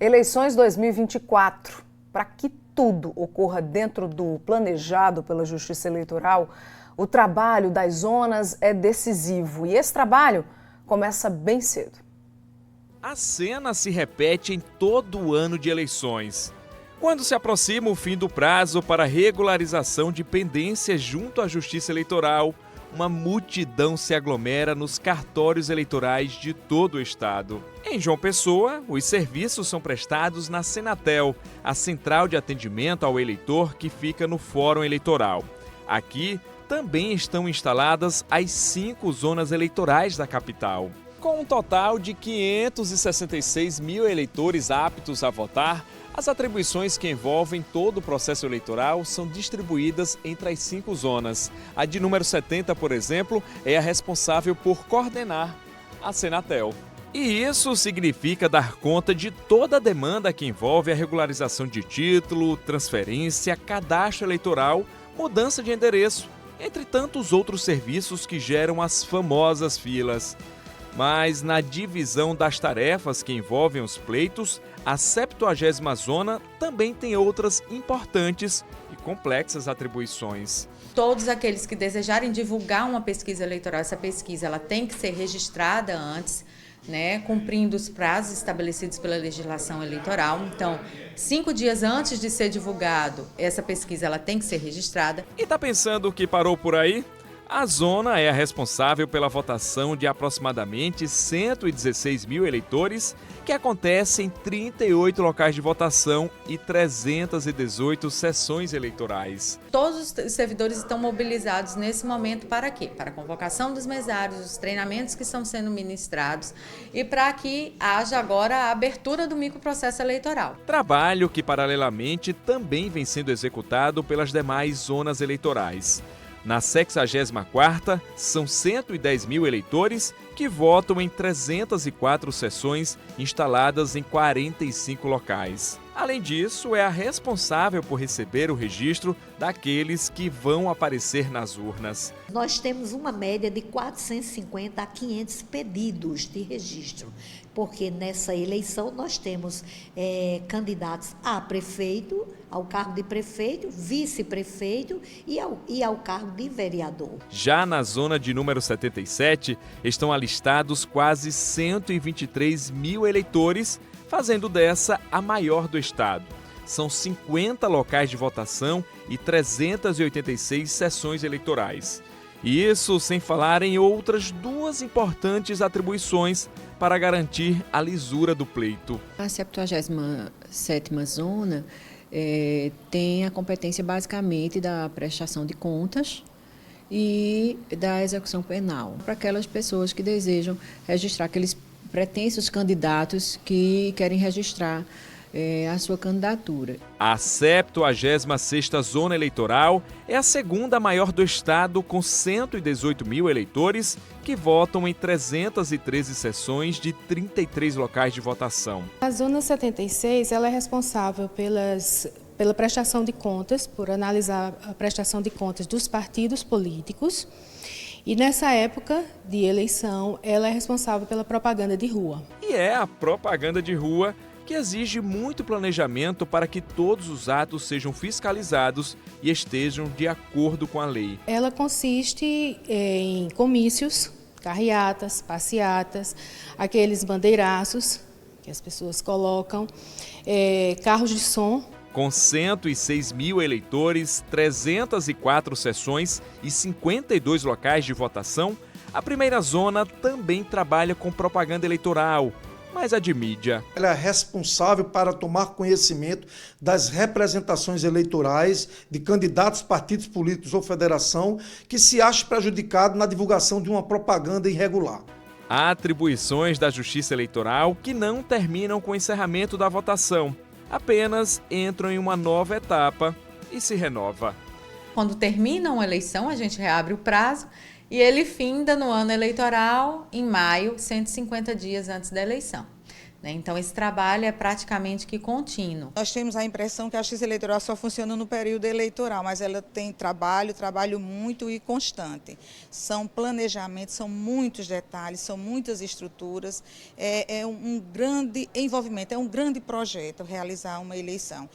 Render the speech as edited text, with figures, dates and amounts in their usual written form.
Eleições 2024. Para que tudo ocorra dentro do planejado pela Justiça Eleitoral, o trabalho das zonas é decisivo e esse trabalho começa bem cedo. A cena se repete em todo o ano de eleições. Quando se aproxima o fim do prazo para regularização de pendências junto à Justiça Eleitoral, uma multidão se aglomera nos cartórios eleitorais de todo o estado. Em João Pessoa, os serviços são prestados na Senatel, a central de atendimento ao eleitor que fica no Fórum Eleitoral. Aqui também estão instaladas as 5 zonas eleitorais da capital. Com um total de 566 mil eleitores aptos a votar, as atribuições que envolvem todo o processo eleitoral são distribuídas entre as 5 zonas. A de número 70, por exemplo, é a responsável por coordenar a Senatel. E isso significa dar conta de toda a demanda que envolve a regularização de título, transferência, cadastro eleitoral, mudança de endereço, entre tantos outros serviços que geram as famosas filas. Mas na divisão das tarefas que envolvem os pleitos, a 70ª Zona também tem outras importantes e complexas atribuições. Todos aqueles que desejarem divulgar uma pesquisa eleitoral, essa pesquisa ela tem que ser registrada antes, cumprindo os prazos estabelecidos pela legislação eleitoral. Então, 5 dias antes de ser divulgado, essa pesquisa ela tem que ser registrada. E tá pensando que parou por aí? A zona é a responsável pela votação de aproximadamente 116 mil eleitores, que acontece em 38 locais de votação e 318 sessões eleitorais. Todos os servidores estão mobilizados nesse momento para quê? Para a convocação dos mesários, os treinamentos que estão sendo ministrados e para que haja agora a abertura do microprocesso eleitoral. Trabalho que, paralelamente, também vem sendo executado pelas demais zonas eleitorais. Na 64ª, são 110 mil eleitores que votam em 304 sessões instaladas em 45 locais. Além disso, é a responsável por receber o registro daqueles que vão aparecer nas urnas. Nós temos uma média de 450 a 500 pedidos de registro, porque nessa eleição nós temos candidatos a prefeito, ao cargo de prefeito, vice-prefeito e ao cargo de vereador. Já na zona de número 77, estão alistados quase 123 mil eleitores, fazendo dessa a maior do estado. São 50 locais de votação e 386 sessões eleitorais. E isso sem falar em outras 2 importantes atribuições para garantir a lisura do pleito. A 77ª Zona tem a competência basicamente da prestação de contas e da execução penal, para aquelas pessoas que desejam registrar, aqueles pretensos candidatos que querem registrar a sua candidatura. A 76ª Zona Eleitoral é a segunda maior do estado, com 118 mil eleitores que votam em 313 sessões de 33 locais de votação. A Zona 76 ela é responsável pela prestação de contas, por analisar a prestação de contas dos partidos políticos. E nessa época de eleição, ela é responsável pela propaganda de rua. E é a propaganda de rua que exige muito planejamento para que todos os atos sejam fiscalizados e estejam de acordo com a lei. Ela consiste em comícios, carreatas, passeatas, aqueles bandeiraços que as pessoas colocam, carros de som. Com 106 mil eleitores, 304 sessões e 52 locais de votação, a primeira zona também trabalha com propaganda eleitoral, mas a de mídia. Ela é responsável para tomar conhecimento das representações eleitorais de candidatos, partidos políticos ou federação que se acham prejudicados na divulgação de uma propaganda irregular. Há atribuições da Justiça Eleitoral que não terminam com o encerramento da votação, apenas entram em uma nova etapa e se renova. Quando termina uma eleição, a gente reabre o prazo e ele finda no ano eleitoral, em maio, 150 dias antes da eleição. né? Então, esse trabalho é praticamente que contínuo. Nós temos a impressão que a Justiça Eleitoral só funciona no período eleitoral, mas ela tem trabalho muito e constante. São planejamentos, são muitos detalhes, são muitas estruturas, é um grande envolvimento, é um grande projeto realizar uma eleição.